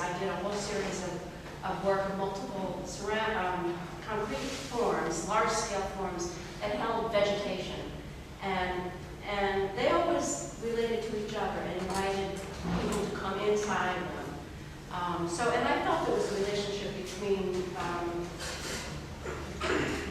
I did a whole series of work of multiple concrete forms, large-scale forms that held vegetation. And they always related to each other and invited people to come inside them. And I felt there was a relationship between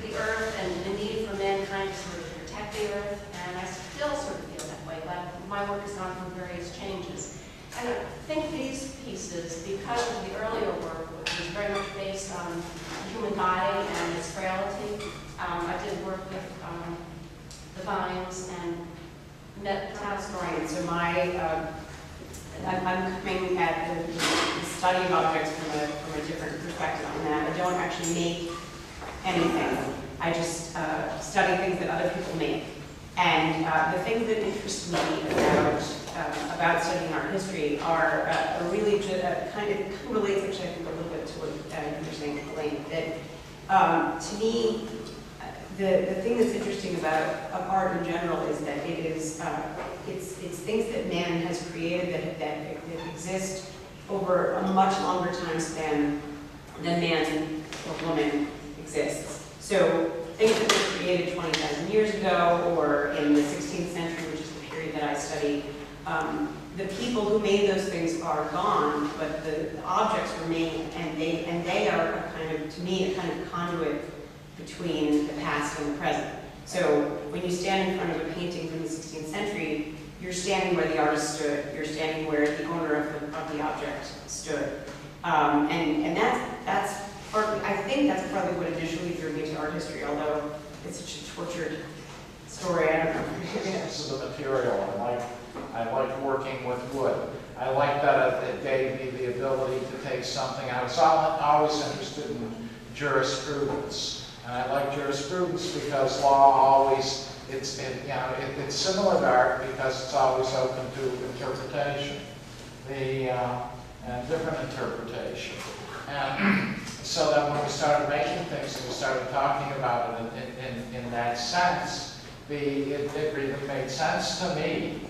the earth and the need for mankind to sort of protect the earth, and I still sort of feel that way, but my work has gone through various changes. And I think these pieces, because of the earlier work, which was very much based on the human body and its frailty, I did work with the vines and met the town historian. So I'm coming at the study of objects from a different perspective on that. I don't actually make anything. I just study things that other people make. And the things that interest me about studying art history are really kind of relates, actually, I think, a little bit to what you were saying, Elaine, that to me, the thing that's interesting about art in general is that it's things that man has created that exist over a much longer time span than man or woman exists. So things that were created 20,000 years ago or in the 16th century, which is the period that I study, the people who made those things are gone, but the objects remain, and they are a kind of, to me, a kind of conduit between the past and the present. So when you stand in front of a painting from the 16th century, you're standing where the artist stood, you're standing where the owner of the object stood. And that's partly, I think that's probably what initially drew me to art history, although it's such a tortured story, I don't know. This is the material. I like working with wood. I like that it gave me the ability to take something. I was always interested in jurisprudence. And I like jurisprudence because law always, it's similar to art because it's always open to interpretation, and different interpretation. And so that when we started making things and we started talking about it in that sense, it really made sense to me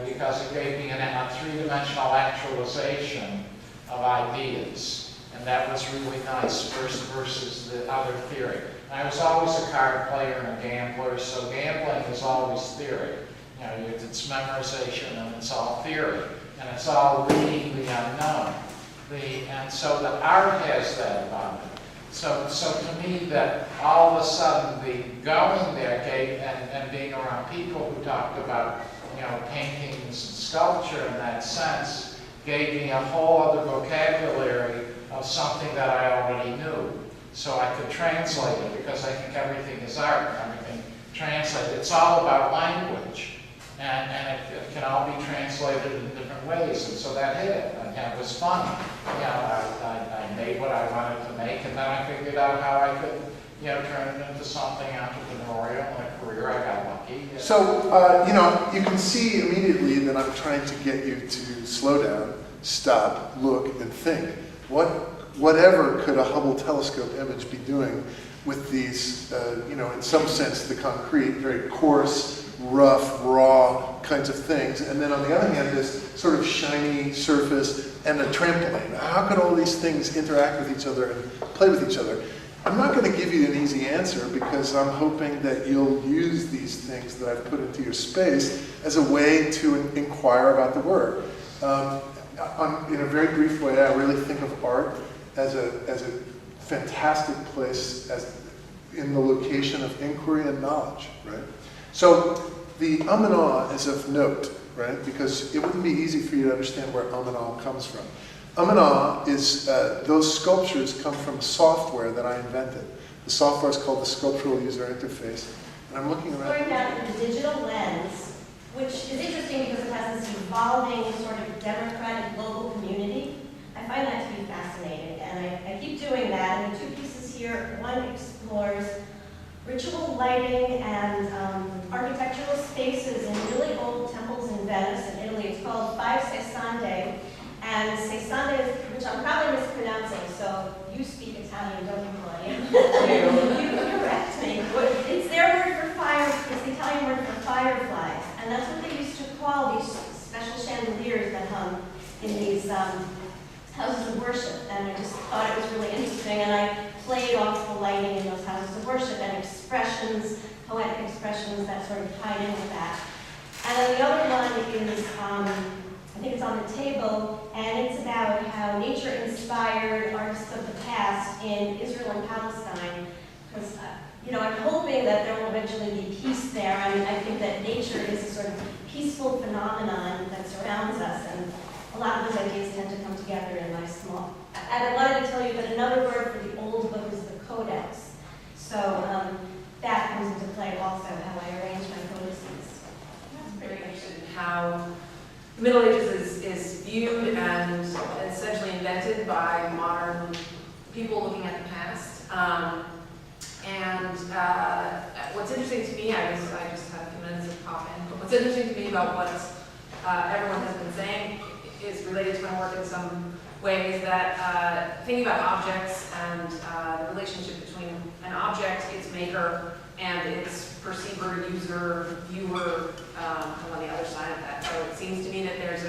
because it gave me a three-dimensional actualization of ideas. And that was really nice versus the other theory. And I was always a card player and a gambler, so gambling is always theory. You know, it's memorization and it's all theory. And it's all reading the unknown. And so the art has that about it. So to me, that all of a sudden the going there gave, and being around people who talked about, paintings and sculpture in that sense, gave me a whole other vocabulary of something that I already knew. So I could translate it because I think everything is art and everything translated. It's all about language. And it can all be translated in different ways. And so that hit it. And it was fun. I made what I wanted to make, and then I figured out how I could, turn it into something entrepreneurial and a career. I got lucky. So, you can see immediately that I'm trying to get you to slow down, stop, look, and think. Whatever could a Hubble telescope image be doing with these, in some sense, the concrete, very coarse, rough, raw kinds of things, and then on the other hand, this sort of shiny surface and a trampoline. How could all these things interact with each other and play with each other? I'm not going to give you an easy answer because I'm hoping that you'll use these things that I've put into your space as a way to inquire about the work. In a very brief way, I really think of art as a fantastic place in the location of inquiry and knowledge, right? So the and ah is of note, right? Because it wouldn't be easy for you to understand where and ah comes from. And ah is, those sculptures come from software that I invented. The software is called the Sculptural User Interface. And I'm looking around. Going down to the digital lens, which is interesting because it has this evolving sort of democratic global community. I find that to be fascinating, and I keep doing that. And the two pieces here, one explores ritual lighting and architectural spaces in really old temples in Venice, in Italy. It's called Five Seicente. And Seicente, which I'm probably mispronouncing, so you speak Italian, don't you, Claudia? You correct me. It's their word for fire, it's the Italian word for fireflies. And that's what they used to call these special chandeliers that hung in these worship, and I just thought it was really interesting, and I played off the lighting in those houses of worship and expressions, poetic expressions that sort of tied in with that. And then the other one is, I think it's on the table, and it's about how nature inspired artists of the past in Israel and Palestine. Because, you know, I'm hoping that there will eventually be peace there, and I think that nature is a sort of peaceful phenomenon that surrounds us, and a lot of those ideas tend to come together in my small. And I wanted to tell you that another word for the old book is the codex. So that comes into play also, how I arrange my codices. I'm very interested in how the Middle Ages is viewed and essentially invented by modern people looking at the past. What's interesting to me, I just have a few minutes of pop-in, but what's interesting to me about what everyone has been saying is related to my work in some ways, that thinking about objects and the relationship between an object, its maker, and its perceiver, user, viewer, on the other side of that. So it seems to me that there's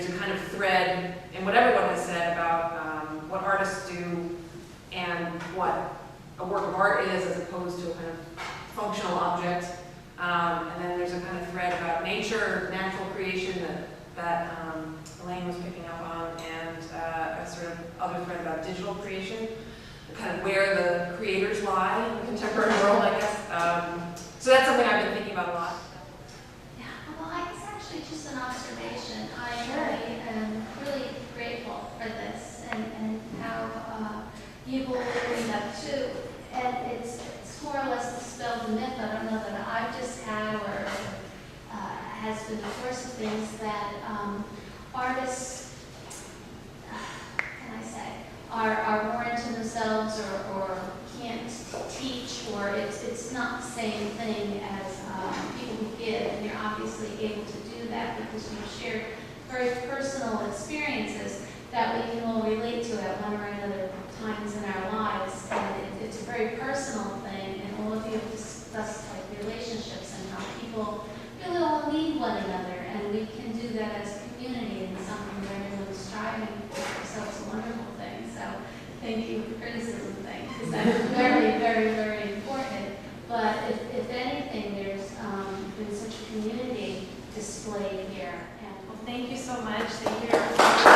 a kind of thread in what everyone has said about what artists do and what a work of art is as opposed to a kind of functional object. And then there's a kind of thread about nature, natural creation that Elaine was picking up on, and a sort of other thread about digital creation, kind of where the creators lie in the contemporary world, I guess. So that's something I've been thinking about a lot. Yeah, well, it's actually just an observation. I am really grateful for this and how you will bring up too. And it's more or less dispelled the myth, I don't know, that I've just had or has been the course of things that artists, can I say, are more into themselves or can't teach, or it's not the same thing as people who give, and you're obviously able to do that because you've shared very personal experiences that we can all relate to at one or another times in our lives, and it's a very personal thing, and all of you have discussed like relationships and how people really all need one another, and we can do that as a community and something that everyone's striving for, so it's a wonderful thing. So thank you for the criticism thing, because that's very, very, very important. But if anything, there's been such a community displayed here. And Well, thank you so much. Thank you.